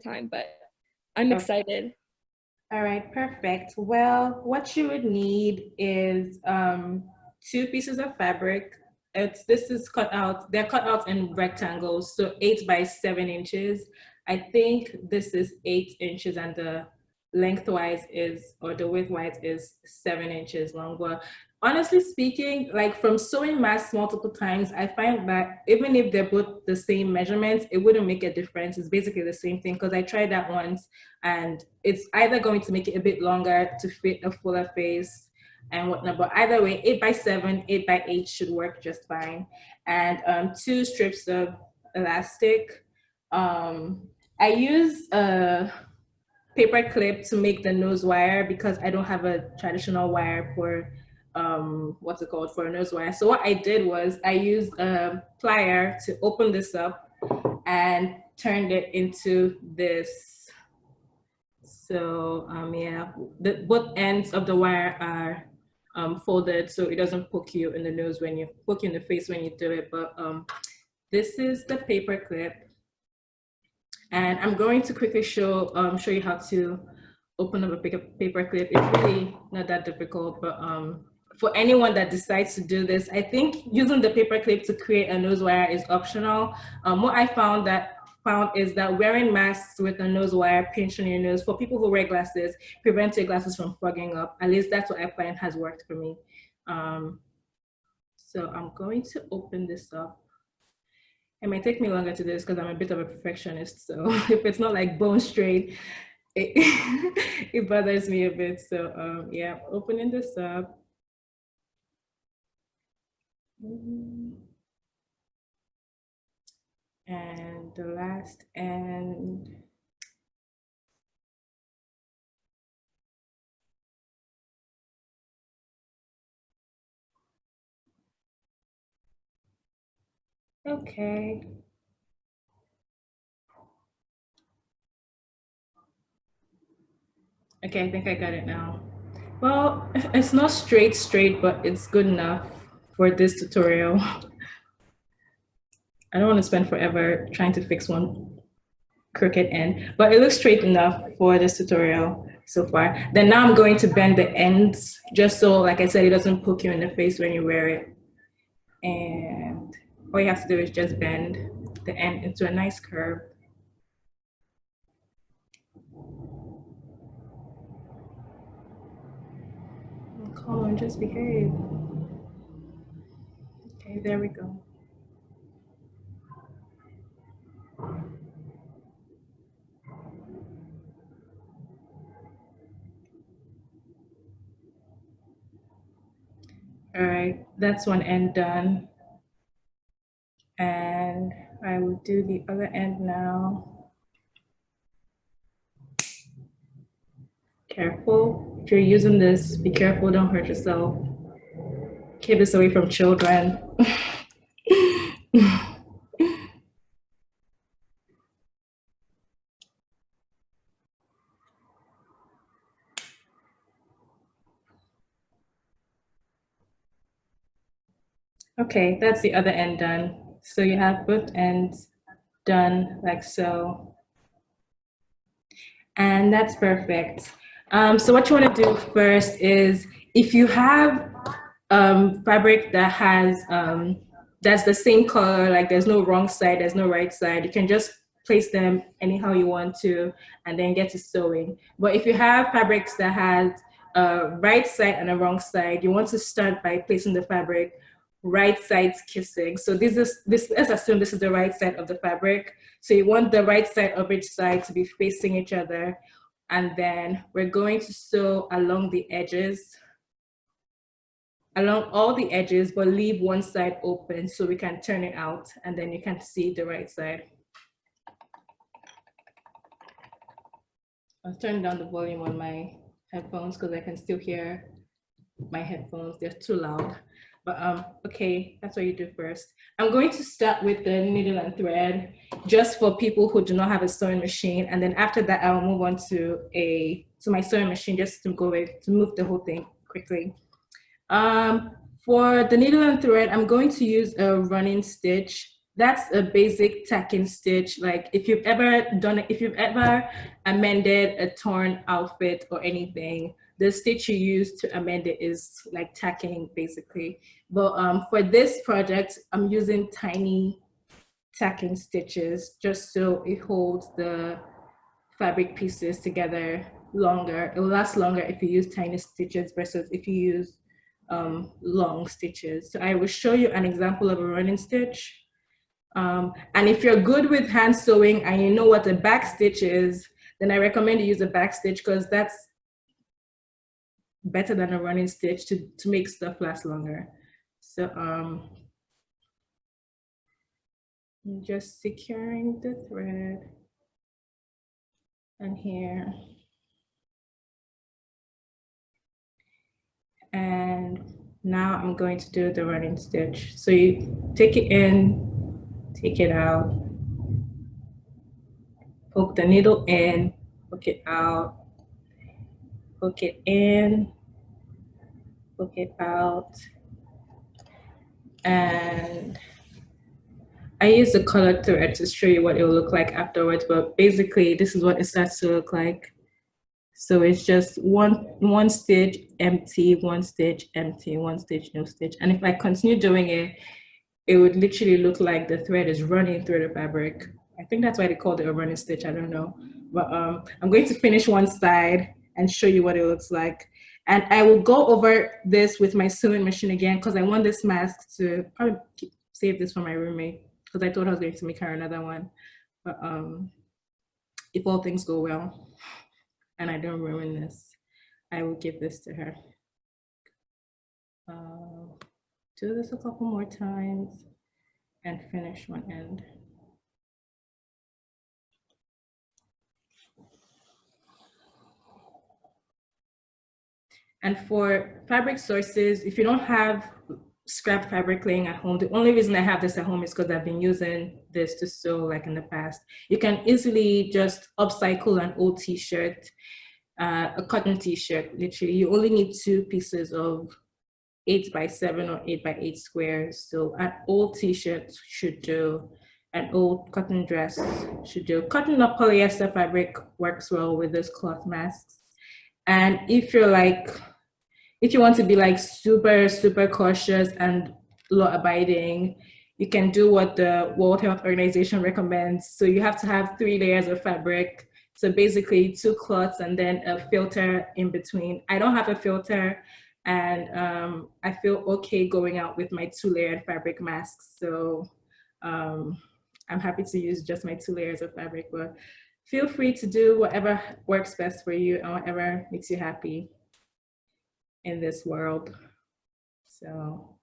time, but I'm excited. All right, perfect. Well, what you would need is 2 pieces of fabric. This is cut out, they're cut out in rectangles, so 8 by 7 inches. I think this is 8 inches and the lengthwise is, or the widthwise is 7 inches long. But honestly speaking, like from sewing masks multiple times, I find that even if they're both the same measurements, it wouldn't make a difference. It's basically the same thing because I tried that once and it's either going to make it a bit longer to fit a fuller face and whatnot. But either way, 8 by 7, 8 by 8 should work just fine. And 2 strips of elastic. I use a paper clip to make the nose wire because I don't have a traditional wire for what's it called, for a nose wire. So what I did was I used a plier to open this up and turned it into this. So yeah, both ends of the wire are folded so it doesn't poke you in the nose when you poke you in the face when you do it. But this is the paper clip. And I'm going to quickly show you how to open up a paper clip. It's really not that difficult, but for anyone that decides to do this, I think using the paper clip to create a nose wire is optional. What I found is that wearing masks with a nose wire pinched on your nose for people who wear glasses prevents your glasses from fogging up. At least that's what I find has worked for me. So I'm going to open this up. It might take me longer to do this because I'm a bit of a perfectionist. So if it's not like bone straight, it bothers me a bit. So yeah, opening this up. And the last end. Okay. Okay, I think I got it now. Well, it's not straight, but it's good enough for this tutorial. I don't want to spend forever trying to fix one crooked end, but it looks straight enough for this tutorial so far. Then now I'm going to bend the ends just so, like I said, it doesn't poke you in the face when you wear it. And all you have to do is just bend the end into a nice curve. Come on, just behave. Okay, there we go. All right, that's one end done. And I will do the other end now. Careful, if you're using this, be careful, don't hurt yourself. Keep this away from children. Okay, that's the other end done. So you have both ends done like so. And that's perfect. So what you want to do first is, if you have fabric that has that's the same color, like there's no wrong side, there's no right side, you can just place them anyhow you want to and then get to sewing. But if you have fabrics that has a right side and a wrong side, you want to start by placing the fabric right sides kissing. So let's assume this is the right side of the fabric. So you want the right side of each side to be facing each other. And then we're going to sew along the edges, along all the edges, but leave one side open so we can turn it out and then you can see the right side. I'll turn down the volume on my headphones because I can still hear my headphones. They're too loud. But okay, that's what you do first. I'm going to start with the needle and thread just for people who do not have a sewing machine. And then after that, I'll move on to my sewing machine just to move the whole thing quickly. For the needle and thread, I'm going to use a running stitch. that's a basic tacking stitch. Like if you've ever done it, if you've ever amended a torn outfit or anything, the stitch you use to amend it is like tacking basically. But for this project, I'm using tiny tacking stitches just so it holds the fabric pieces together longer. It will last longer if you use tiny stitches versus if you use long stitches. So I will show you an example of a running stitch. And if you're good with hand sewing and you know what a back stitch is, then I recommend you use a back stitch because that's better than a running stitch to make stuff last longer. So I'm just securing the thread and here. And now I'm going to do the running stitch. So you take it in, take it out, poke the needle in, poke it out, poke it in, poke it out, and I use the colored thread to show you what it will look like afterwards, but basically this is what it starts to look like. So it's just one stitch, empty, one stitch, empty, one stitch, no stitch. And if I continue doing it, it would literally look like the thread is running through the fabric. I think that's why they called it a running stitch, I don't know. But I'm going to finish one side and show you what it looks like. And I will go over this with my sewing machine again because I want this mask to probably save this for my roommate because I thought I was going to make her another one. But if all things go well and I don't ruin this, I will give this to her. Do this a couple more times and finish one end. And for fabric sources, if you don't have scrap fabric laying at home, the only reason I have this at home is because I've been using this to sew like in the past. You can easily just upcycle an old t-shirt, a cotton t-shirt, literally. You only need 2 pieces of 8x7 or 8x8 squares. So an old t-shirt should do, an old cotton dress should do. Cotton or polyester fabric works well with those cloth masks. And if you're like, if you want to be like super cautious and law abiding, you can do what the World Health Organization recommends. So you have to have 3 layers of fabric. So basically 2 cloths and then a filter in between. I don't have a filter and I feel okay going out with my 2-layered fabric masks. So I'm happy to use just my 2 layers of fabric, but feel free to do whatever works best for you and whatever makes you happy in this world. So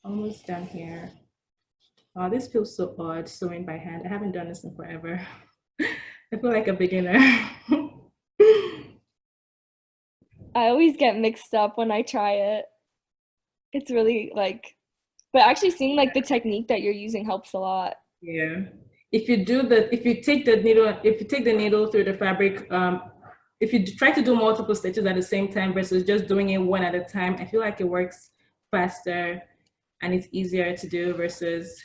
almost done here. Oh, this feels so odd sewing by hand. I haven't done this in forever. I feel like a beginner. I always get mixed up when I try it. It's really like, but actually seeing like the technique that you're using helps a lot. Yeah. If you take the needle through the fabric, if you try to do multiple stitches at the same time versus just doing it one at a time, I feel like it works faster and it's easier to do versus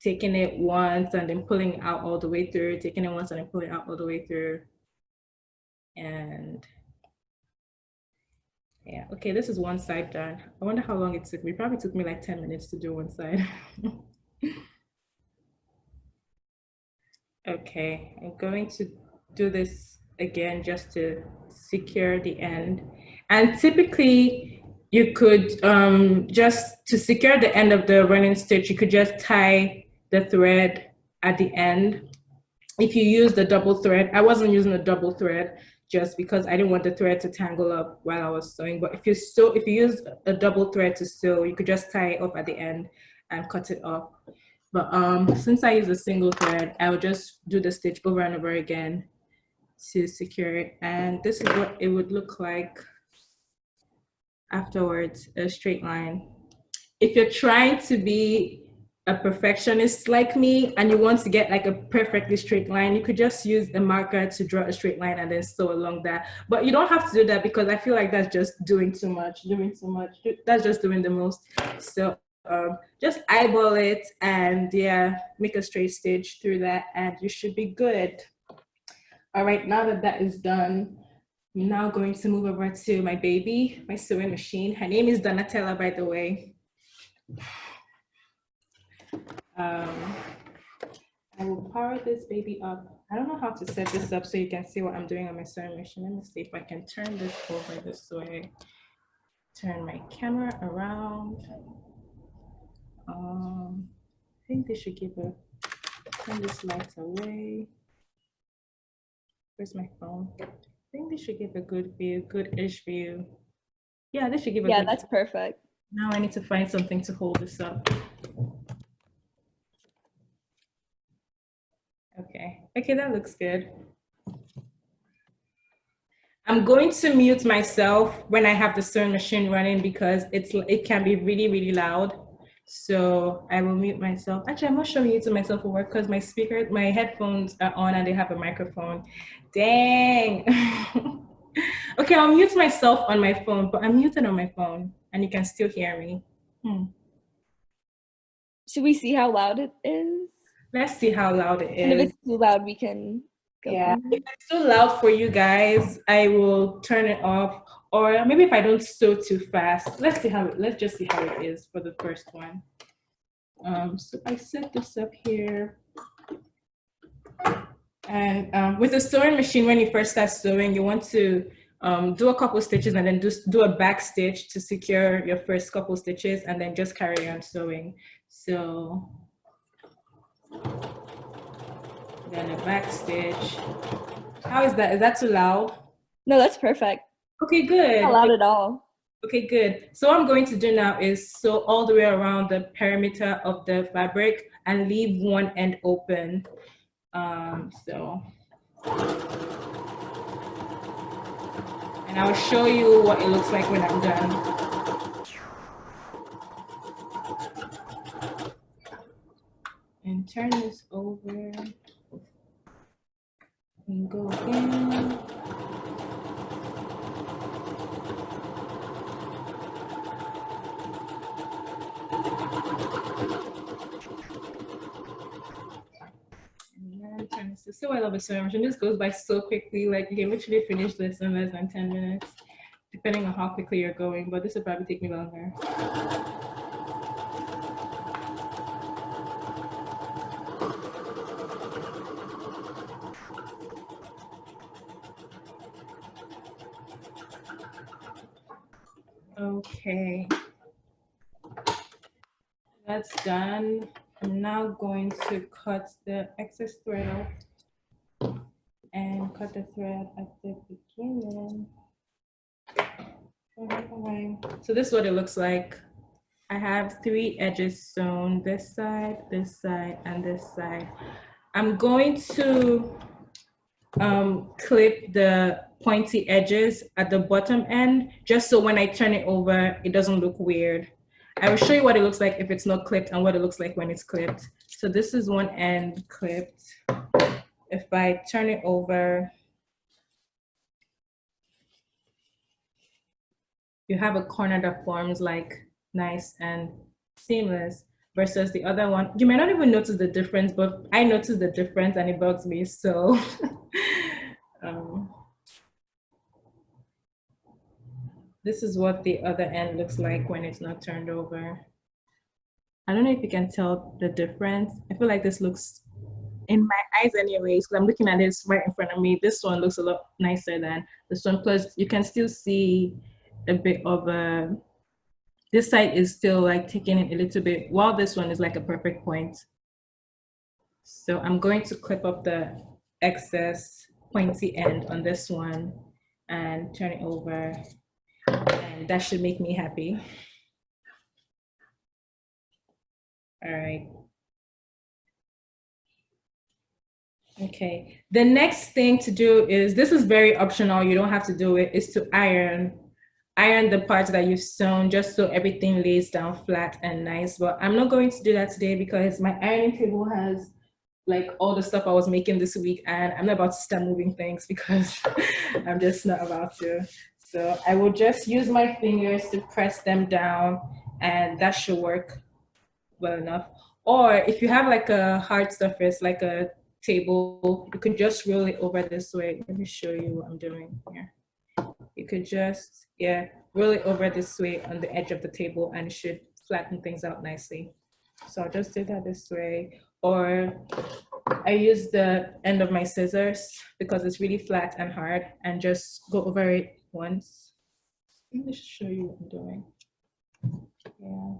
taking it once and then pulling it out all the way through, taking it once and then pulling it out all the way through. And yeah, okay, this is one side done. I wonder how long it took me. It probably took me like 10 minutes to do one side. Okay, I'm going to do this again just to secure the end. And typically you could just to secure the end of the running stitch, you could just tie the thread at the end. If you use the double thread, I wasn't using a double thread just because I didn't want the thread to tangle up while I was sewing. But if you use a double thread to sew, you could just tie it up at the end and cut it off. But since I use a single thread, I will just do the stitch over and over again to secure it. And this is what it would look like afterwards, a straight line. If you're trying to be a perfectionist like me and you want to get like a perfectly straight line, you could just use a marker to draw a straight line and then sew along that. But you don't have to do that because I feel like that's just doing too much. That's just doing the most. So just eyeball it and yeah, make a straight stitch through that and you should be good. All right, now that that is done, I'm now going to move over to my baby, my sewing machine. Her name is Donatella, by the way. I will power this baby up. I don't know how to set this up so you can see what I'm doing on my sewing machine. Let me see if I can turn this over this way. Turn my camera around. I think they should give a, turn this light away. Where's my phone? I think they should give a good view, good-ish view. Yeah, they should give a Yeah, good that's view. perfect. Now I need to find something to hold this up. Okay, that looks good. I'm going to mute myself when I have the sewing machine running because it can be really, really loud. So I will mute myself. Actually, I'm not sure I'm muting myself for work because my headphones are on and they have a microphone. Dang. Okay, I'll mute myself on my phone, but I'm muted on my phone and you can still hear me. Should we see how loud it is? Let's see how loud it And if is. it's too loud, we can go. Yeah, if it's too loud for you guys, I will turn it off. Or maybe if I don't sew too fast. Let's just see how it is for the first one. So I set this up here. And with a sewing machine, when you first start sewing, you want to do a couple stitches and then just do a back stitch to secure your first couple stitches and then just carry on sewing. So then a back stitch. How is that? Is that too loud? No, that's perfect. Okay, good. Not loud at all. Okay, good. So what I'm going to do now is sew all the way around the perimeter of the fabric and leave one end open. And I'll show you what it looks like when I'm done. And turn this over and go again. So I love a sewing machine. This goes by so quickly. Like you can literally finish this in less than 10 minutes, depending on how quickly you're going, but this will probably take me longer. Okay, that's done. I'm now going to cut the excess thread off and cut the thread at the beginning. So this is what it looks like. I have 3 edges sewn, this side, and this side. I'm going to clip the pointy edges at the bottom end, just so when I turn it over, it doesn't look weird. I will show you what it looks like if it's not clipped and what it looks like when it's clipped. So this is one end clipped. If I turn it over, you have a corner that forms like nice and seamless versus the other one. You may not even notice the difference, but I noticed the difference and it bugs me. So this is what the other end looks like when it's not turned over. I don't know if you can tell the difference. I feel like this looks, in my eyes anyways, because I'm looking at this right in front of me, this one looks a lot nicer than this one. Plus you can still see a bit of a, this side is still like taking it a little bit, while this one is like a perfect point. So I'm going to clip up the excess pointy end on this one and turn it over, and that should make me happy. All right. Okay, the next thing to do is, this is very optional, you don't have to do it, is to iron the parts that you've sewn just so everything lays down flat and nice. But I'm not going to do that today because my ironing table has like all the stuff I was making this week and I'm not about to start moving things because I'm just not about to. So I will just use my fingers to press them down and that should work well enough. Or if you have like a hard surface, like a table, you could just roll it over this way. Let me show you what I'm doing here. You could just, yeah, roll it over this way on the edge of the table and it should flatten things out nicely. So I'll just do that this way. Or I use the end of my scissors because it's really flat and hard and just go over it once. Let me just show you what I'm doing. Yeah.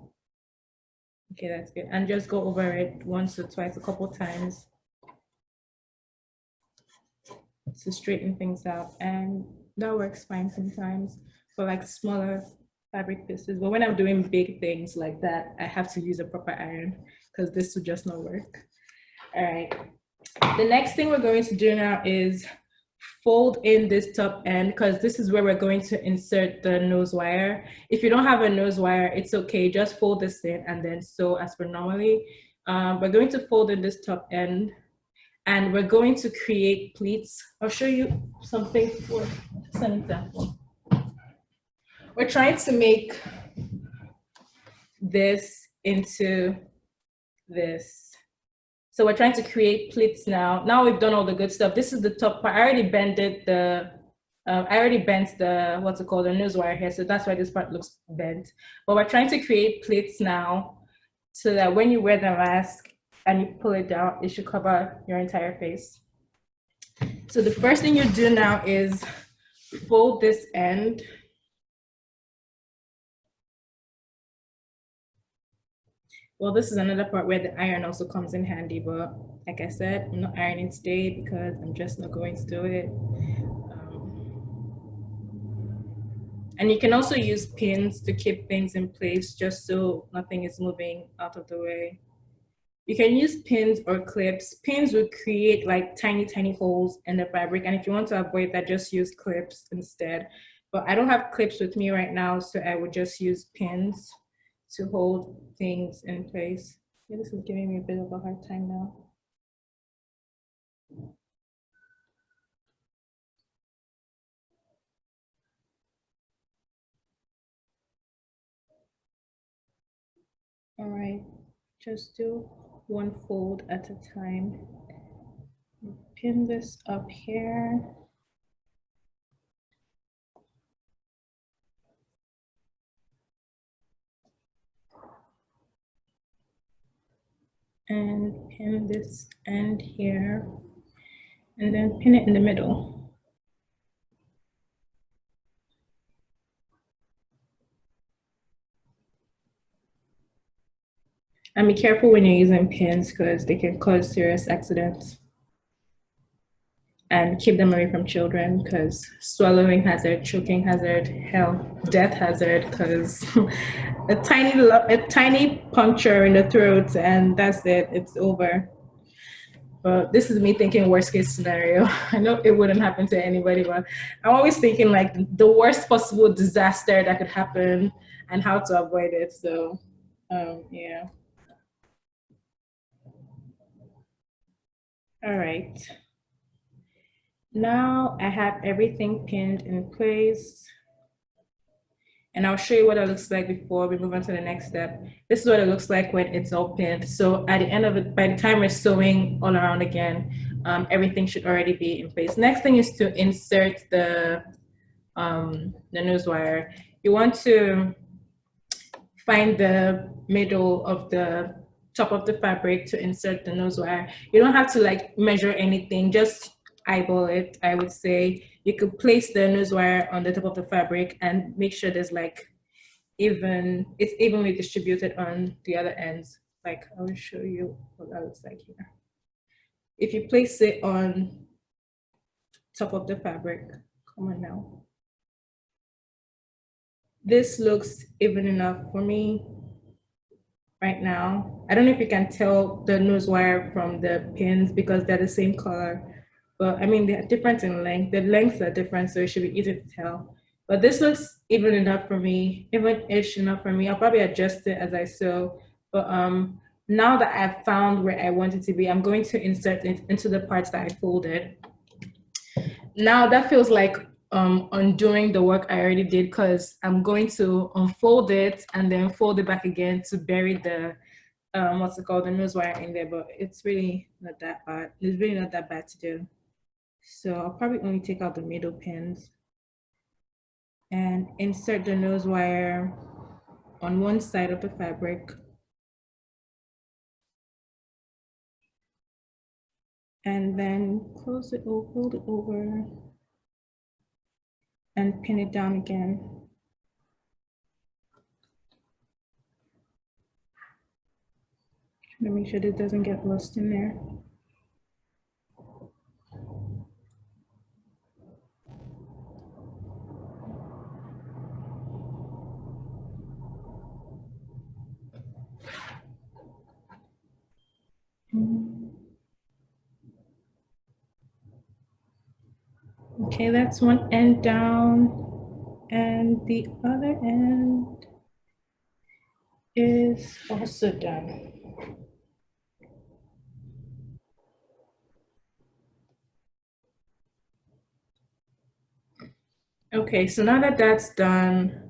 Okay, that's good. And just go over it once or twice, a couple times to straighten things out. And that works fine sometimes for like smaller fabric pieces. But when I'm doing big things like that, I have to use a proper iron because this would just not work. All right. The next thing we're going to do now is fold in this top end because this is where we're going to insert the nose wire. If you don't have a nose wire, it's okay. Just fold this in and then sew as per normally. We're going to fold in this top end and we're going to create pleats. I'll show you something for an example. We're trying to make this into this. So we're trying to create pleats now. Now we've done all the good stuff. This is the top part. I already bent the, what's it called, the nose wire here. So that's why this part looks bent. But we're trying to create pleats now so that when you wear the mask and you pull it down, it should cover your entire face. So the first thing you do now is fold this end. Well, this is another part where the iron also comes in handy, but like I said, I'm not ironing today because I'm just not going to do it. And you can also use pins to keep things in place just so nothing is moving out of the way. You can use pins or clips. Pins would create like tiny, tiny holes in the fabric. And if you want to avoid that, just use clips instead. But I don't have clips with me right now, so I would just use pins to hold things in place. Yeah, this is giving me a bit of a hard time now. All right, just do one fold at a time. Pin this up here. And pin this end here, and then pin it in the middle. And be careful when you're using pins because they can cause serious accidents. And keep them away from children because swallowing hazard, choking hazard, hell, death hazard because a tiny puncture in the throat and that's it, it's over. But this is me thinking worst case scenario. I know it wouldn't happen to anybody, but I'm always thinking like the worst possible disaster that could happen and how to avoid it. So, yeah. All right. Now I have everything pinned in place. And I'll show you what it looks like before we move on to the next step. This is what it looks like when it's all pinned. So at the end of it, by the time we're sewing all around again, everything should already be in place. Next thing is to insert the nose wire. You want to find the middle of the top of the fabric to insert the nose wire. You don't have to like measure anything, just eyeball it, I would say. You could place the nose wire on the top of the fabric and make sure there's like it's evenly distributed on the other ends. Like I will show you what that looks like here. If you place it on top of the fabric, come on now. This looks even enough for me right now. I don't know if you can tell the nose wire from the pins because they're the same color, but I mean, they're different in length. The lengths are different, so it should be easy to tell. But this looks even enough for me, even-ish enough for me. I'll probably adjust it as I sew. But now that I've found where I want it to be, I'm going to insert it into the parts that I folded. Now that feels like undoing the work I already did because I'm going to unfold it and then fold it back again to bury the what's it called, the nose wire in there, but it's really not that bad. It's really not that bad to do. So I'll probably only take out the middle pins and insert the nose wire on one side of the fabric. And then close it over, hold it over, and pin it down again. Trying to make sure it doesn't get lost in there. Okay, that's one end down, and the other end is also done. Okay, so now that that's done,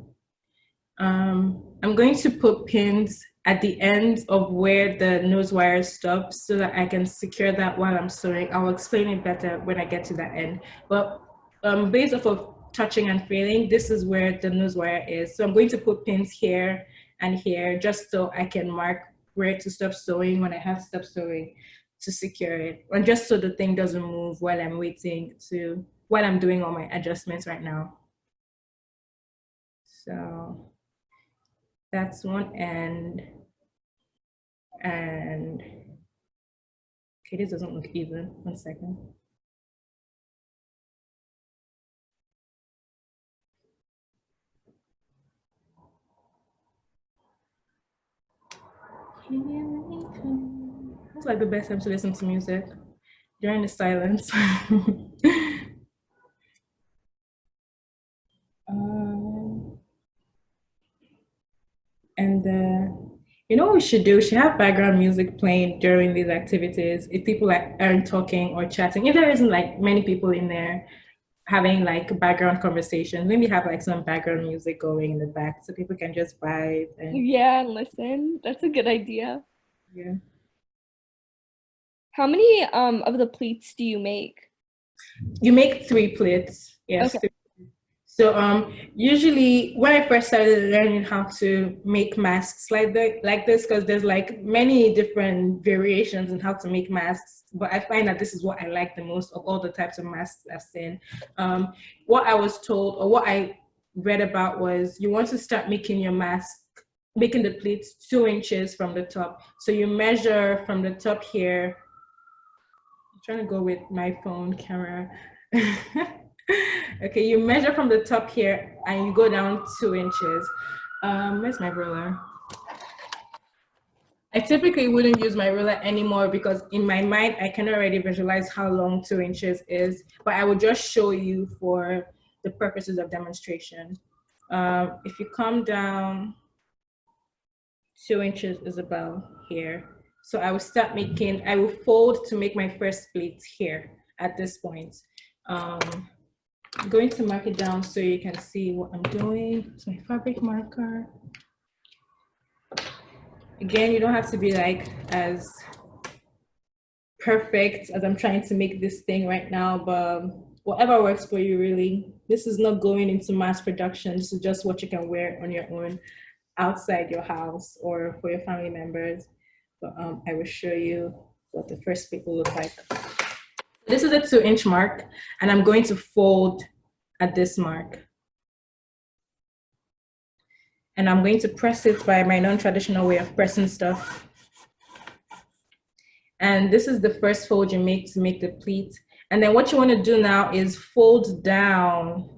I'm going to put pins at the end of where the nose wire stops so that I can secure that while I'm sewing. I'll explain it better when I get to that end. But based off of touching and feeling, this is where the nose wire is. So I'm going to put pins here and here just so I can mark where to stop sewing when I have to stop sewing to secure it. And just so the thing doesn't move while I'm while I'm doing all my adjustments right now. So that's one end. And okay, this doesn't look even. 1 second. It's like the best time to listen to music during the silence. And you know what we should do? We should have background music playing during these activities. If people aren't talking or chatting, if there isn't like many people in there having like background conversations, maybe have like some background music going in the back so people can just vibe and Yeah, listen. That's a good idea. yeah. How many of the pleats do you make? You make 3 pleats. Yes. Okay. So usually when I first started learning how to make masks like this, because there's like many different variations in how to make masks, but I find that this is what I like the most of all the types of masks I've seen. What I was told or what I read about was you want to start making your mask, making the pleats 2 inches from the top. So you measure from the top here. I'm trying to go with my phone camera. Okay, you measure from the top here and you go down 2 inches. Where's my ruler? I typically wouldn't use my ruler anymore because in my mind, I can already visualize how long 2 inches is, but I will just show you for the purposes of demonstration. If you come down, 2 inches is about here. So I will start making, I will fold to make my first pleat here at this point. I'm going to mark it down so you can see what I'm doing. It's my fabric marker. Again, you don't have to be like as perfect as I'm trying to make this thing right now, but whatever works for you really. This is not going into mass production. This is just what you can wear on your own outside your house or for your family members. But I will show you what the first pleat will look like. This is a 2-inch mark, and I'm going to fold at this mark. And I'm going to press it by my non-traditional way of pressing stuff. And this is the first fold you make to make the pleat. And then what you want to do now is fold down.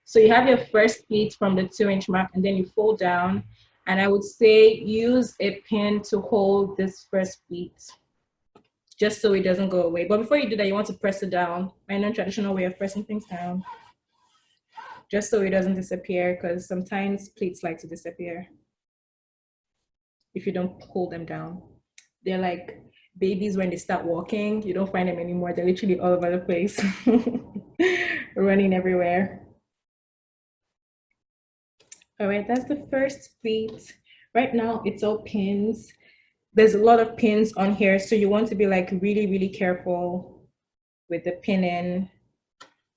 So you have your first pleat from the 2-inch mark, and then you fold down. And I would say use a pin to hold this first pleat, just so it doesn't go away. But before you do that, you want to press it down. My non-traditional way of pressing things down, just so it doesn't disappear, because sometimes pleats like to disappear if you don't hold them down. They're like babies when they start walking. You don't find them anymore. They're literally all over the place, running everywhere. All right, that's the first pleat. Right now, it's all pins. There's a lot of pins on here, so you want to be like really, really careful with the pinning,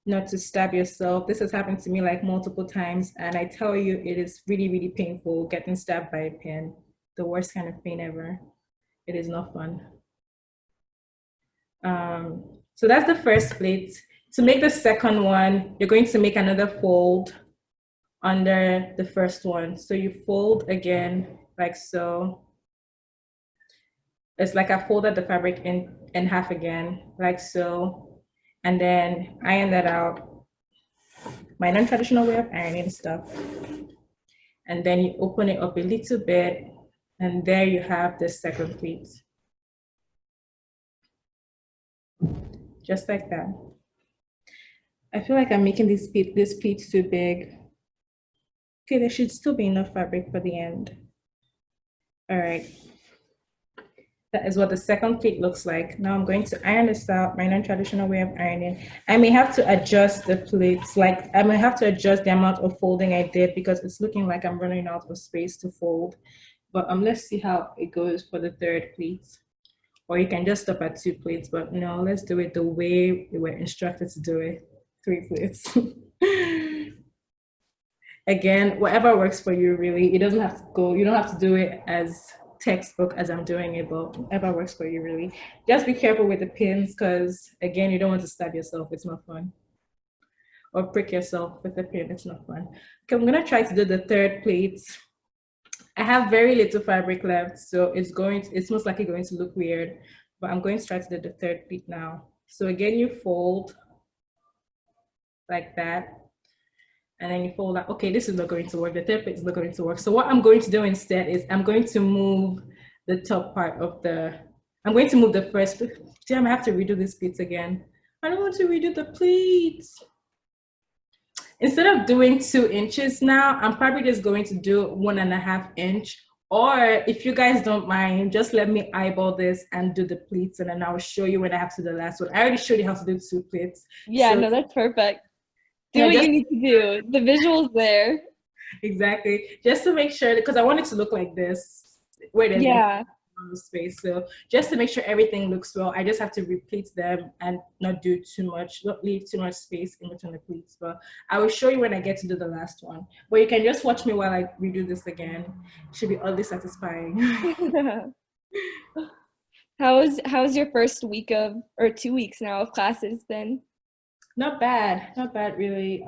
not to stab yourself. This has happened to me like multiple times, and I tell you, it is really, really painful getting stabbed by a pin. The worst kind of pain ever. It is not fun. So that's the first pleat. To make the second one, you're going to make another fold under the first one. So you fold again, like so. It's like I folded the fabric in half again, like so. And then iron that out. My non-traditional way of ironing stuff. And then you open it up a little bit, and there you have the second pleat. Just like that. I feel like I'm making this pleat too big. Okay, there should still be enough fabric for the end. All right. That is what the second pleat looks like. Now I'm going to iron this out, my non-traditional way of ironing. I may have to adjust the pleats, like I may have to adjust the amount of folding I did because it's looking like I'm running out of space to fold. But let's see how it goes for the third pleat. Or you can just stop at 2 pleats, but no, let's do it the way we were instructed to do it, 3 pleats. Again, whatever works for you, really. It doesn't have to go, you don't have to do it as textbook as I'm doing it, but whatever works for you, really. Just be careful with the pins because, again, you don't want to stab yourself. It's not fun. Or prick yourself with the pin. It's not fun. Okay, I'm going to try to do the third pleat. I have very little fabric left, so it's most likely going to look weird, but I'm going to try to do the third pleat now. So again, you fold like that. And then you fold out. Okay, this is not going to work. The third pleat is not going to work. So what I'm going to do instead is I'm going to move the top part of I'm going to move the first. Damn, I have to redo this pleats again. I don't want to redo the pleats. Instead of doing 2 inches now, I'm probably just going to do 1.5 inch. Or if you guys don't mind, just let me eyeball this and do the pleats, and then I'll show you when I have to do the last one. I already showed you how to do 2 pleats. Yeah, so, no, that's perfect. Do what you need to do. The visual's there. Exactly. Just to make sure, because I want it to look like this. Where there's on the space. So just to make sure everything looks well, I just have to repeat them and not do too much, not leave too much space in between the pleats. But I will show you when I get to do the last one. But you can just watch me while I redo this again. It should be oddly satisfying. How's your first week or 2 weeks now of classes been? Not bad really.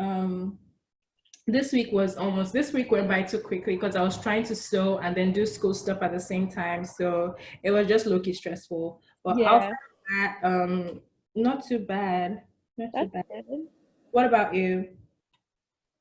This week went by too quickly because I was trying to sew and then do school stuff at the same time. So it was just low-key stressful. But outside of that, not too bad. Not too bad. Good. What about you?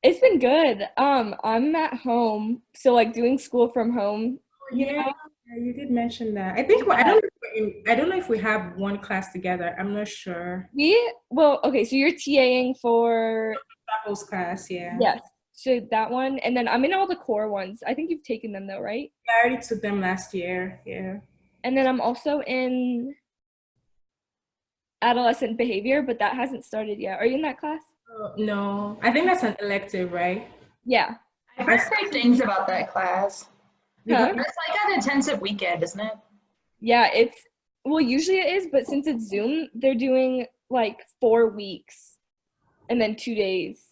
It's been good. I'm at home, so like doing school from home. Yeah, you did mention that. I think I don't know if we have one class together. I'm not sure. Okay, so you're TAing for Travels class, yeah. Yes. So that one, and then I'm in all the core ones. I think you've taken them though, right? Yeah, I already took them last year. Yeah. And then I'm also in adolescent behavior, but that hasn't started yet. Are you in that class? No, I think that's an elective, right? Yeah. I've heard great things about that class. Huh? It's like an intensive weekend, isn't it? Yeah, usually it is, but since it's Zoom, they're doing like 4 weeks and then 2 days.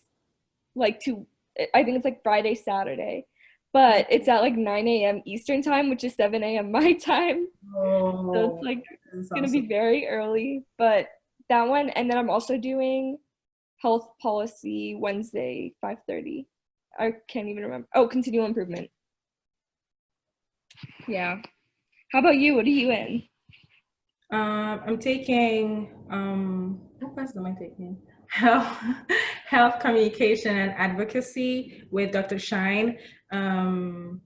I think it's like Friday, Saturday, but it's at like 9 a.m. Eastern time, which is 7 a.m. my time. Oh, so it's like it's gonna be very early, but that one, and then I'm also doing health policy Wednesday 5:30. I can't even remember. Oh, continual improvement. Yeah. How about you? What are you in? I'm taking what class am I taking? Health communication and advocacy with Dr. Shine, and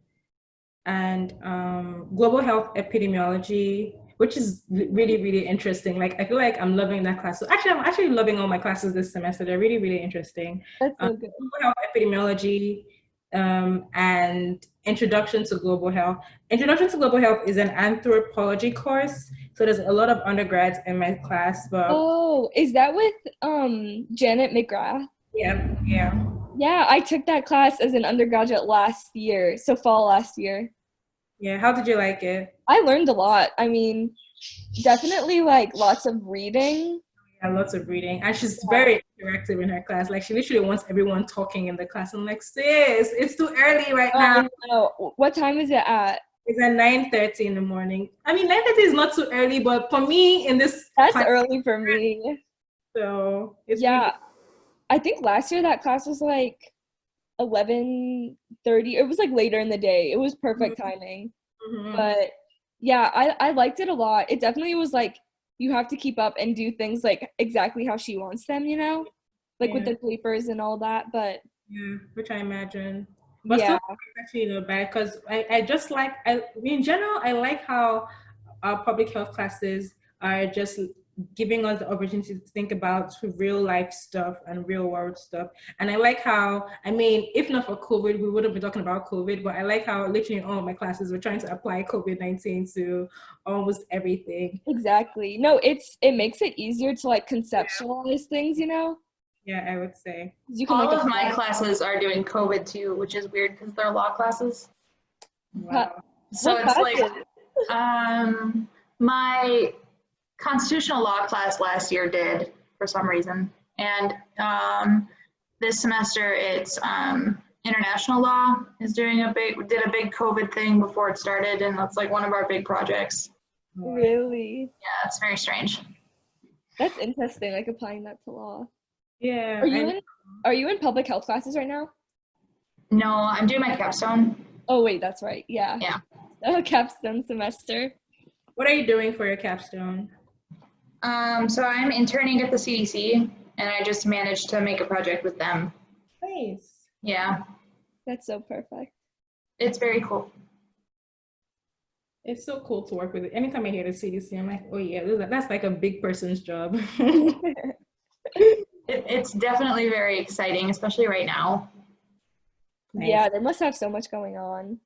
global health epidemiology, which is really, really interesting. Like, I feel like I'm loving that class. So actually, I'm actually loving all my classes this semester. They're really, really interesting. That's so good. Global health epidemiology, and Introduction to Global Health. Introduction to Global Health is an anthropology course. So there's a lot of undergrads in my class. But is that with Janet McGrath? Yeah. Yeah, I took that class as an undergraduate last year, so fall last year. Yeah, how did you like it? I learned a lot. I mean, definitely like lots of reading. Yeah, lots of reading. And she's Yeah. very interactive in her class. Like she literally wants everyone talking in the class. I'm like, sis, it's too early right now. I know. What time is it at? It's at 9:30 in the morning. I mean, 9:30 is not too early, but for me in this That's class, early for me. so it's Yeah, really, I think last year that class was like 11:30. It was like later in the day. It was perfect timing. mhm. But yeah, I liked it a lot. It definitely was like you have to keep up and do things like exactly how she wants them, you know? Like with Yeah, the papers and all that. But yeah, which I imagine. But still, yeah, it's actually not bad because I just like, in general, I like how our public health classes are just giving us the opportunity to think about real life stuff and real world stuff. And I like how, I mean, if not for COVID, we wouldn't be talking about COVID, but I like how literally in all of my classes, we're trying to apply COVID-19 to almost everything. exactly. No, it makes it easier to like conceptualize things, you know? Yeah, I would say. 'Cause you can All like of my apply. classes are doing COVID too, which is weird because they're law classes. Wow. So What it's like classes? my constitutional law class last year did for some reason. And this semester it's international law is did a big COVID thing before it started, and that's like one of our big projects. Really? Yeah, it's very strange. That's interesting, like applying that to law. Yeah, Are you in public health classes right now? No, I'm doing my capstone. Oh wait, that's right. Yeah. Yeah. Capstone semester. what are you doing for your capstone? So I'm interning at the CDC, and I just managed to make a project with them. Nice. Yeah, That's so perfect. it's very cool. It's so cool to work with it. Anytime I hear the CDC, I'm like, oh yeah, that's like a big person's job. It's definitely very exciting, especially right now. Nice. Yeah, they must have so much going on.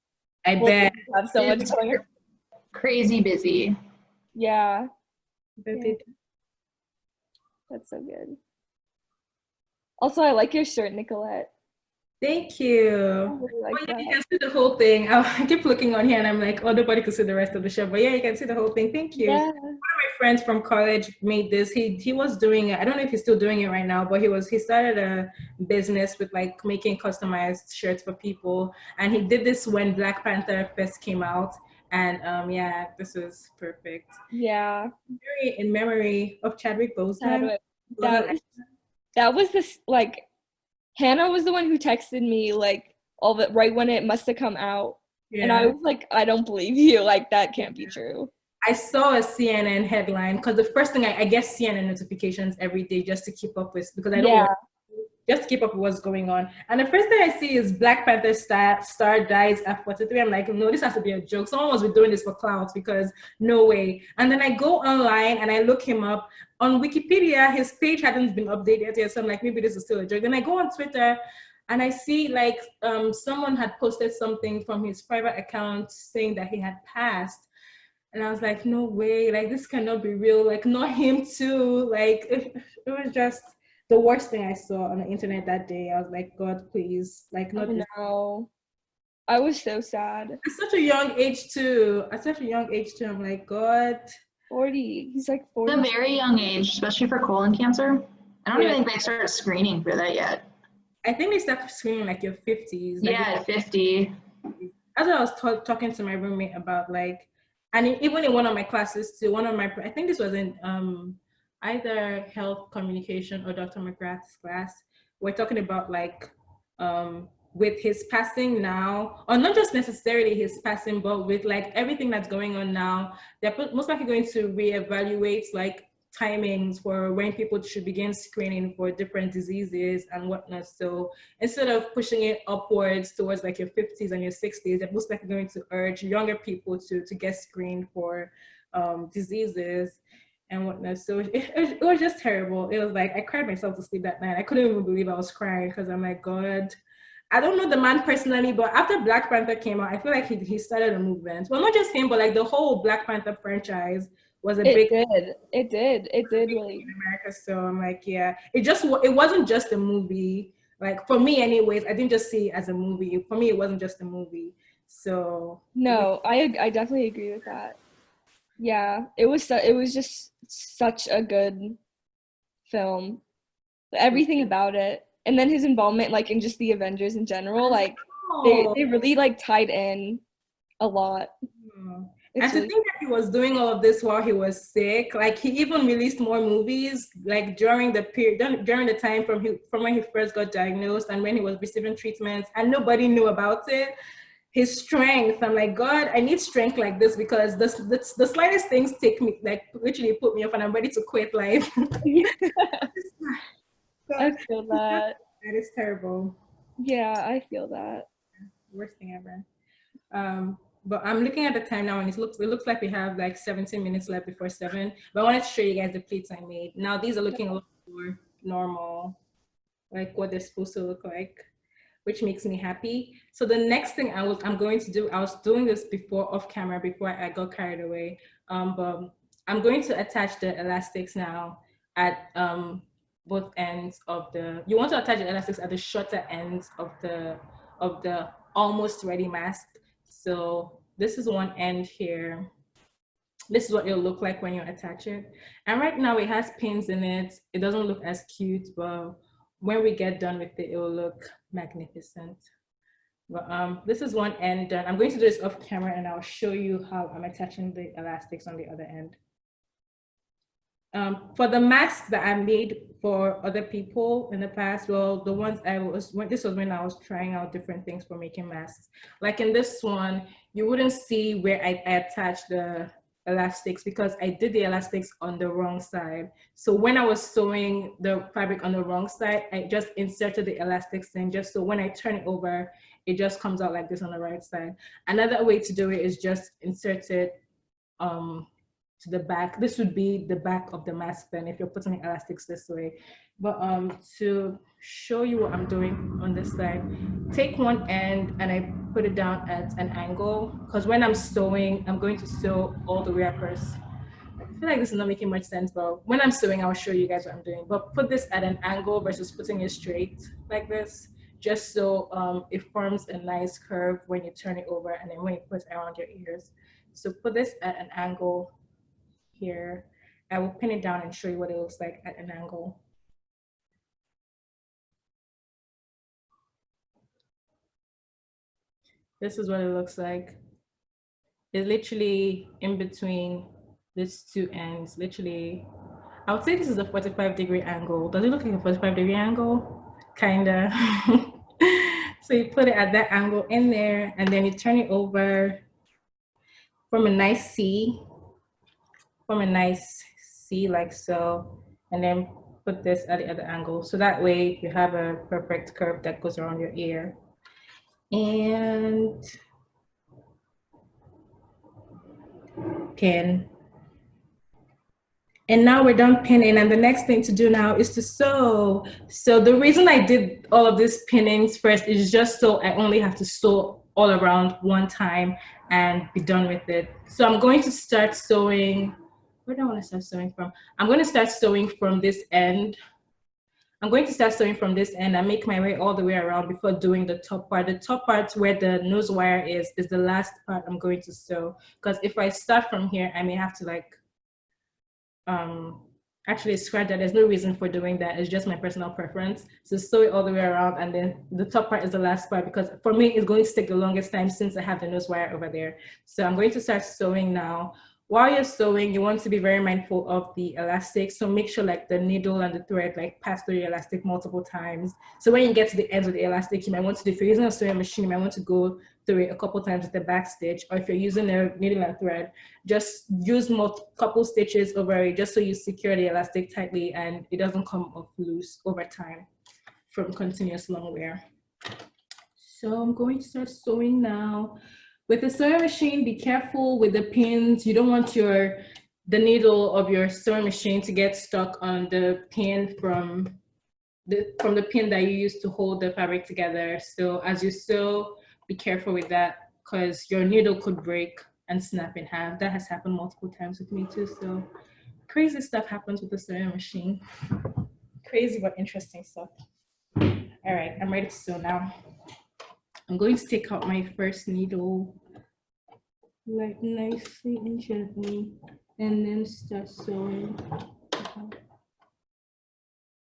I Well, bet. they have so much It's going on. crazy busy. Yeah, Bet Yeah. they do. that's so good. Also, I like your shirt, Nicolette. Thank I you. really like Oh, yeah, you that. can see the whole thing. I keep looking on here and I'm like, oh, nobody could see the rest of the show. But yeah, you can see the whole thing. Thank you. Yeah. My friends from college made this. He was doing it. I don't know if he's still doing it right now, but he started a business with like making customized shirts for people. And he did this when Black Panther first came out. And yeah, this was perfect. Yeah. Very in memory of Chadwick Boseman. That that was this like Hannah was the one who texted me like all the right when it must have come out. And I Yeah. was like, I don't believe you. Like that can't be true. I saw a CNN headline because the first thing I get CNN notifications every day just to keep up with because I don't Yeah. work, just to keep up with what's going on. And the first thing I see is Black Panther star dies at 43. I'm like, no, this has to be a joke. Someone must be doing this for clout because no way. And then I go online and I look him up. On Wikipedia, his page hadn't been updated yet. So I'm like, maybe this is still a joke. Then I go on Twitter and I see like someone had posted something from his private account saying that he had passed. And I was like, no way, like this cannot be real, like not him too. Like it was just the worst thing I saw on the internet that day. I was like, God, please, like not this. No. I was so sad. At such a young age too. At such a young age too. I'm like, God. 40. He's like At 40. a very young age, especially for colon cancer. I don't Yeah. even think they started screening for that yet. I think they start screening like your 50s. Like, Yeah, at 50. as I was talking to my roommate about like, and even in one of my classes too, I think this was in either health communication or Dr. McGrath's class. We're talking about like with his passing now, or not just necessarily his passing, but with like everything that's going on now, they're most likely going to reevaluate like timings for when people should begin screening for different diseases and whatnot. So instead of pushing it upwards towards like your 50s and your 60s, they're most likely going to urge younger people to get screened for diseases and whatnot. So it was just terrible. It was like I cried myself to sleep that night. I couldn't even believe I was crying because I'm like, God. I don't know the man personally, but after Black Panther came out, I feel like he started a movement. Well, not just him, but like the whole Black Panther franchise was a big It did really. in America. So I'm like, yeah, it wasn't just a movie. Like for me anyways, I didn't just see it as a movie. For me, it wasn't just a movie. So No, I definitely agree with that. Yeah, it was just such a good film. Everything about it. And then his involvement like in just the Avengers in general, like they really like tied in a lot. And to think that he was doing all of this while he was sick, like he even released more movies like during the period, during the time from when he first got diagnosed and when he was receiving treatments, and nobody knew about it. His strength, I'm like, God, I need strength like this, because the slightest things take me, like literally put me off, and I'm ready to quit life. I feel that. That is terrible. Yeah, I feel that. Worst thing ever. But I'm looking at the time now, and it looks like we have like 17 minutes left before 7. But I wanted to show you guys the plates I made. Now these are looking a lot more normal, like what they're supposed to look like, which makes me happy. So the next thing I'm going to do, I was doing this before off camera before I got carried away. But I'm going to attach the elastics now at both ends of the. You want to attach the elastics at the shorter ends of the almost ready mask. So this is one end here. This is what it'll look like when you attach it. And right now it has pins in it. It doesn't look as cute, but when we get done with it, it will look magnificent. But this is one end done. I'm going to do this off camera, and I'll show you how I'm attaching the elastics on the other end. For the masks that I made for other people in the past, well, the ones this was when I was trying out different things for making masks. Like in this one, you wouldn't see where I attached the elastics because I did the elastics on the wrong side. So when I was sewing the fabric on the wrong side, I just inserted the elastics in just so when I turn it over, it just comes out like this on the right side. Another way to do it is just insert it to the back. This would be the back of the mask then if you're putting elastics this way. But to show you what I'm doing on this side, take one end and I put it down at an angle, because when I'm sewing, I'm going to sew all the way across. I feel like this is not making much sense, but when I'm sewing, I'll show you guys what I'm doing. But put this at an angle versus putting it straight like this, just so it forms a nice curve when you turn it over and then when you put it around your ears. So put this at an angle here. I will pin it down and show you what it looks like at an angle. This is what it looks like. It's literally in between these two ends. Literally, I would say this is a 45-degree angle. Does it look like a 45-degree angle? Kinda. So you put it at that angle in there, and then you turn it over from a nice C. From a nice C like so, and then put this at the other angle. So that way you have a perfect curve that goes around your ear. And pin. And now we're done pinning, and the next thing to do now is to sew. So the reason I did all of these pinnings first is just so I only have to sew all around one time and be done with it. So I'm going to start sewing. Where do I want to start sewing from? I'm going to start sewing from this end. I'm going to start sewing from this end and make my way all the way around before doing the top part. The top part where the nose wire is the last part I'm going to sew. Because if I start from here, I may have to like, actually scratch that. There's no reason for doing that. It's just my personal preference. So sew it all the way around, and then the top part is the last part because for me, it's going to take the longest time since I have the nose wire over there. So I'm going to start sewing now. While you're sewing, you want to be very mindful of the elastic. So make sure like the needle and the thread like pass through your elastic multiple times. So when you get to the ends of the elastic, you might want to, if you're using a sewing machine, you might want to go through it a couple times with the back stitch. Or if you're using a needle and thread, just use couple stitches over it just so you secure the elastic tightly and it doesn't come off loose over time from continuous long wear. So I'm going to start sewing now. With the sewing machine, be careful with the pins. You don't want the needle of your sewing machine to get stuck on the pin from the pin that you use to hold the fabric together. So as you sew, be careful with that because your needle could break and snap in half. That has happened multiple times with me too. So crazy stuff happens with the sewing machine. Crazy but interesting stuff. All right, I'm ready to sew now. I'm going to take out my first needle, like nicely and gently, and then start sewing.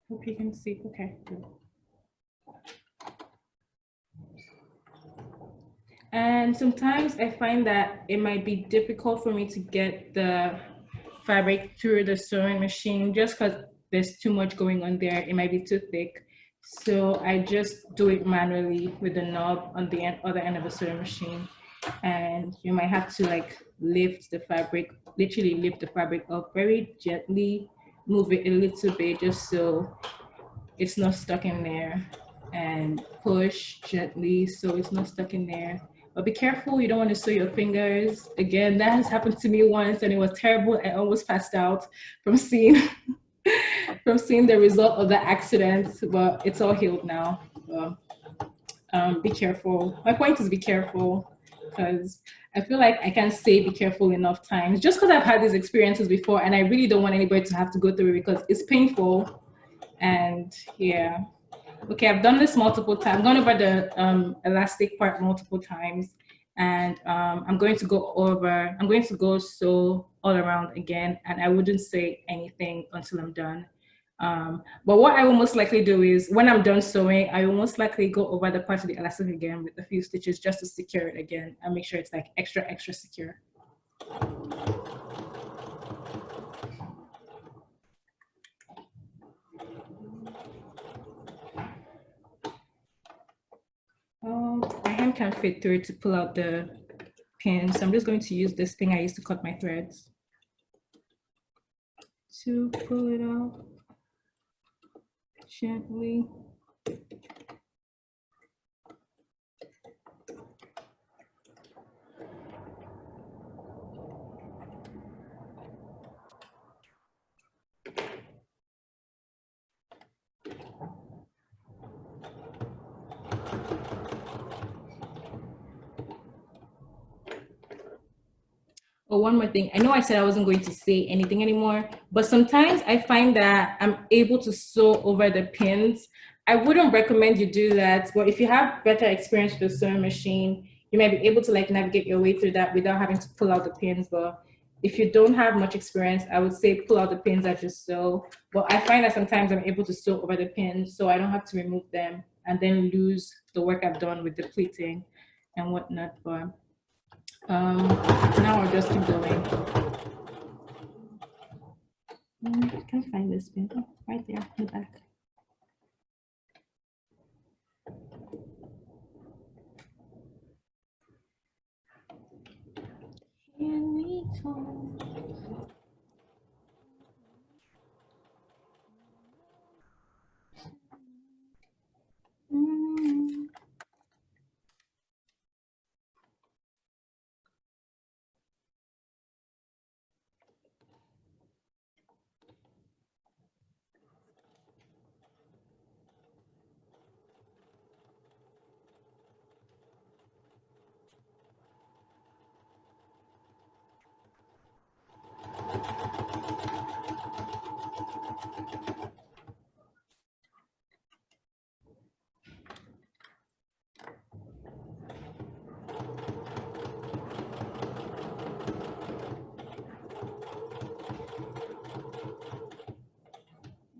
Hope you can see. Okay, good. And sometimes I find that it might be difficult for me to get the fabric through the sewing machine just because there's too much going on there. It might be too thick. So I just do it manually with the knob on the other end of the sewing machine. And you might have to like lift the fabric, literally lift the fabric up very gently, move it a little bit just so it's not stuck in there, and push gently so it's not stuck in there. But be careful, you don't want to sew your fingers. Again, that has happened to me once and it was terrible. I almost passed out from seeing the result of the accident, but it's all healed now. So, be careful. My point is be careful, because I feel like I can't say be careful enough times just because I've had these experiences before and I really don't want anybody to have to go through it because it's painful. And yeah. Okay, I've done this multiple times. I've gone over the elastic part multiple times, and I'm going to go sew all around again, and I wouldn't say anything until I'm done. But what I will most likely do is when I'm done sewing, I will most likely go over the part of the elastic again with a few stitches just to secure it again and make sure it's like extra secure. My hand can't fit through to pull out the pin, so I'm just going to use this thing I used to cut my threads to pull it out gently. Oh, one more thing. I know I said I wasn't going to say anything anymore, but sometimes I find that I'm able to sew over the pins. I wouldn't recommend you do that, but if you have better experience with the sewing machine, you might be able to like navigate your way through that without having to pull out the pins. But if you don't have much experience, I would say pull out the pins that you sew. But I find that sometimes I'm able to sew over the pins, so I don't have to remove them and then lose the work I've done with the pleating and whatnot. But now I'll just keep going. I can't find this pin. Oh, right there in the back. Can we talk?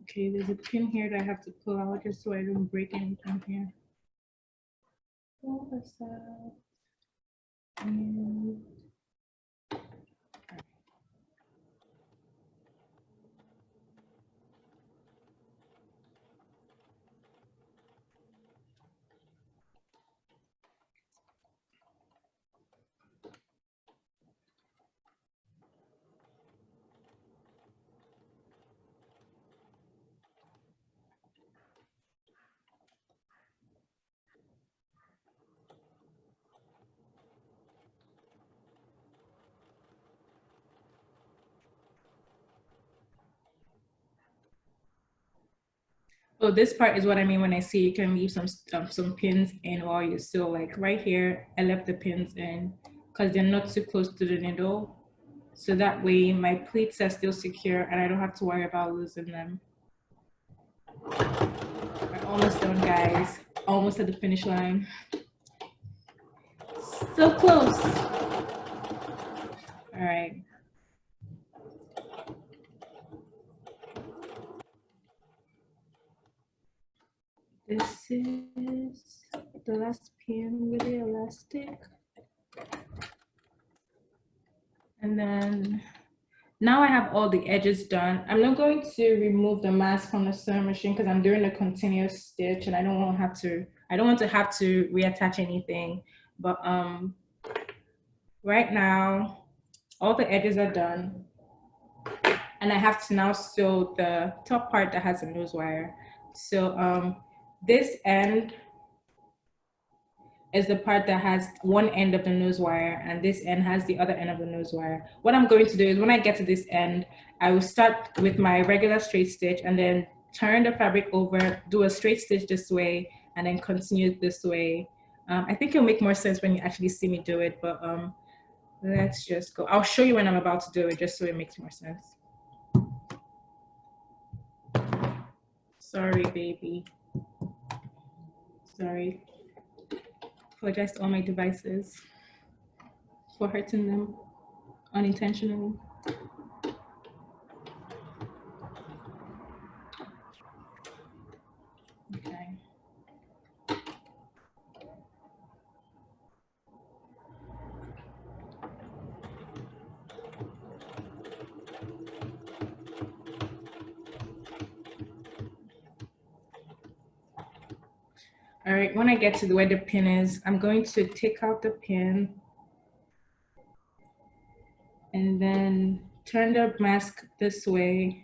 Okay, there's a pin here that I have to pull out just so I don't break anything here. Pull this out. And oh, this part is what I mean when I say you can leave some pins in while you sew. Like right here, I left the pins in because they're not too close to the needle. So that way my pleats are still secure and I don't have to worry about losing them. I Almost done, guys. Almost at the finish line. So close. All right. This is the last pin with the elastic. And then now I have all the edges done. I'm not going to remove the mask from the sewing machine because I'm doing a continuous stitch and I don't want to have to reattach anything. But right now, all the edges are done. And I have to now sew the top part that has a nose wire. So this end is the part that has one end of the nose wire and this end has the other end of the nose wire. What I'm going to do is when I get to this end, I will start with my regular straight stitch and then turn the fabric over, do a straight stitch this way, and then continue this way. I think it'll make more sense when you actually see me do it, but let's just go. I'll show you when I'm about to do it just so it makes more sense. Sorry, baby. Sorry. Apologize to all my devices for hurting them unintentionally. Okay. All right, when I get to where the pin is, I'm going to take out the pin and then turn the mask this way.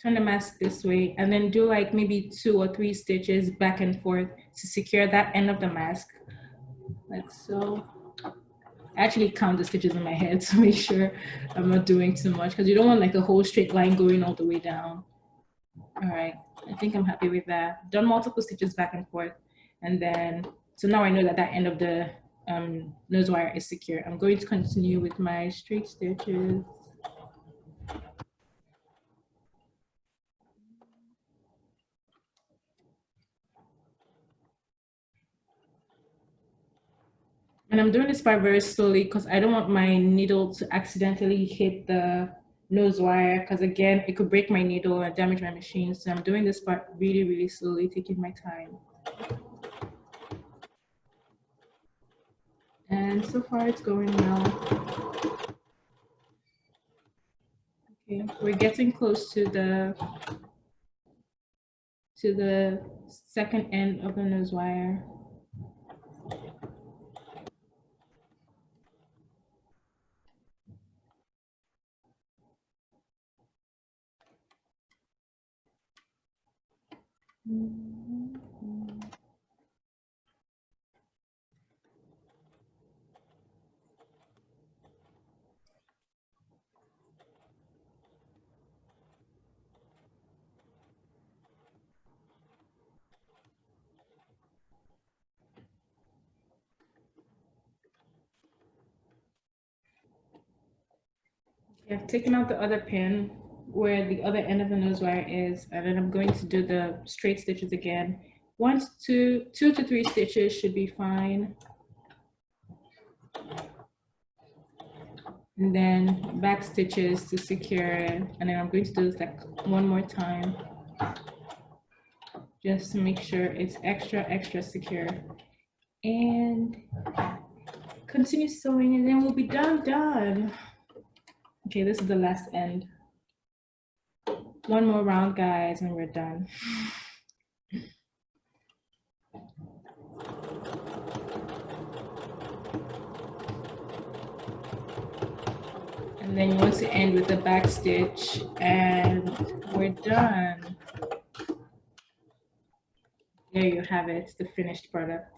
Turn the mask this way and then do like maybe 2 or 3 stitches back and forth to secure that end of the mask, like so. I actually count the stitches in my head to make sure I'm not doing too much because you don't want like a whole straight line going all the way down. All right, I think I'm happy with that. Done multiple stitches back and forth. And then, so now I know that that end of the nose wire is secure. I'm going to continue with my straight stitches. And I'm doing this part very slowly because I don't want my needle to accidentally hit the nose wire because again, it could break my needle and damage my machine. So I'm doing this part really, really slowly, taking my time. And so far it's going well. Okay, we're getting close to the second end of the nose wire. I've taken out the other pin where the other end of the nose wire is, and then I'm going to do the straight stitches again. 2 to 3 stitches should be fine. And then back stitches to secure it. And then I'm going to do this like one more time, just to make sure it's extra, extra secure. And continue sewing and then we'll be done. Okay, this is the last end. One more round, guys, and we're done. And then you want to end with the back stitch and we're done. There you have it, the finished product.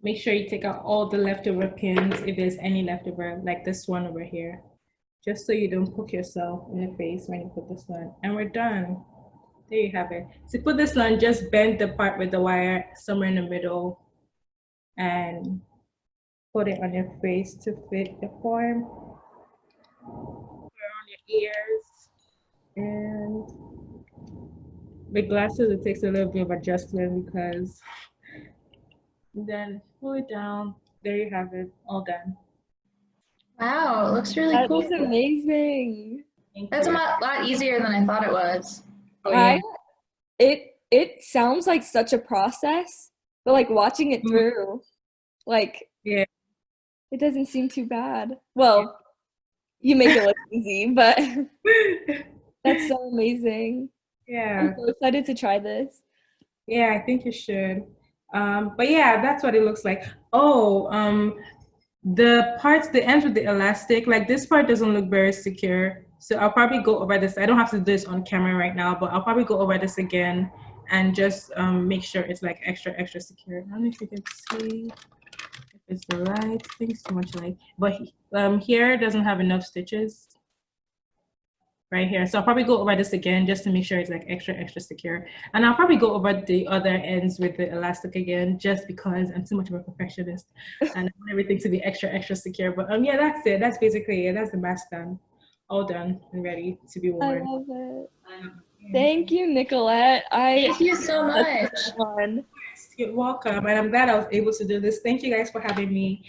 Make sure you take out all the leftover pins if there's any leftover, like this one over here, just so you don't poke yourself in the face when you put this on. And we're done. There you have it. To put this on, just bend the part with the wire somewhere in the middle and put it on your face to fit the form. around your ears. And with glasses, it takes a little bit of adjustment because then pull it down. There you have it, all done. Wow, it looks really That cool. is amazing. Thank That's a you. lot easier than I thought it was. Oh, yeah. It sounds like such a process, but like watching it Mhm. through, like Yeah. it doesn't seem too bad. Well, you make it look easy, but that's so amazing. I'm Yeah. so excited to try this. Yeah, I think you should. But yeah, that's what it looks like. Oh, the parts, the ends with the elastic, like this part doesn't look very secure. So I'll probably go over this. I don't have to do this on camera right now, but I'll probably go over this again and just make sure it's like extra secure. I don't know if you can see if it's the light. I think it's too much light. But here doesn't have enough stitches right here. So I'll probably go over this again just to make sure it's like extra secure. And I'll probably go over the other ends with the elastic again, just because I'm too much of a perfectionist and I want everything to be extra secure. But yeah, that's it. That's basically it. That's the mask done. All done and ready to be I worn. love it. Thank you, Nicolette. Thank you so That's much. so fun. You're welcome. And I'm glad I was able to do this. Thank you guys for having me.